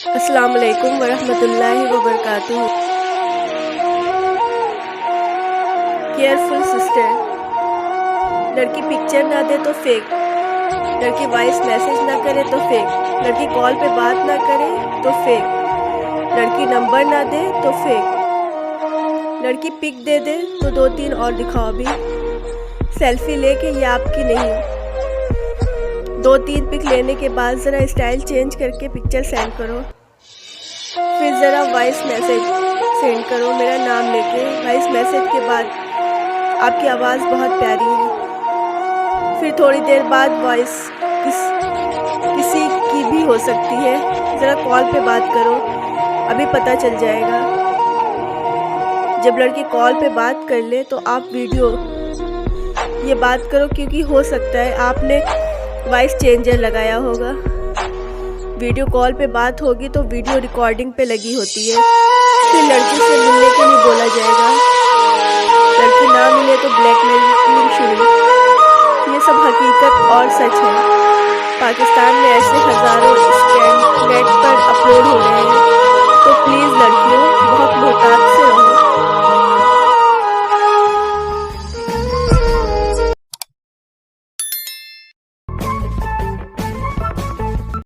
अस्सलाम वालेकुम वरहमतुल्लाहि वबरकातुहू। केयरफुल सिस्टर, लड़की पिक्चर ना दे तो फेक, लड़की वॉइस मैसेज ना करे तो फेक, लड़की कॉल पे बात ना करे तो फेक, लड़की नंबर ना दे तो फेक, लड़की पिक दे दे तो 2-3 और दिखाओ भी, सेल्फी लेके ये आपकी नहीं। 2-3 पिक लेने के बाद ज़रा स्टाइल चेंज करके पिक्चर सेंड करो, फिर ज़रा वॉइस मैसेज सेंड करो मेरा नाम लेके। वॉइस मैसेज के बाद आपकी आवाज़ बहुत प्यारी है, फिर थोड़ी देर बाद वॉइस किसी की भी हो सकती है, ज़रा कॉल पे बात करो, अभी पता चल जाएगा। जब लड़की कॉल पे बात कर ले तो आप वीडियो ये बात करो, क्योंकि हो सकता है आपने वॉइस चेंजर लगाया होगा। वीडियो कॉल पे बात होगी तो वीडियो रिकॉर्डिंग पे लगी होती है, फिर लड़की से मिलने के लिए बोला जाएगा, लड़की ना मिले तो ब्लैकमेलिंग शुरू। ये सब हकीकत और सच है। पाकिस्तान में ऐसे हज़ारों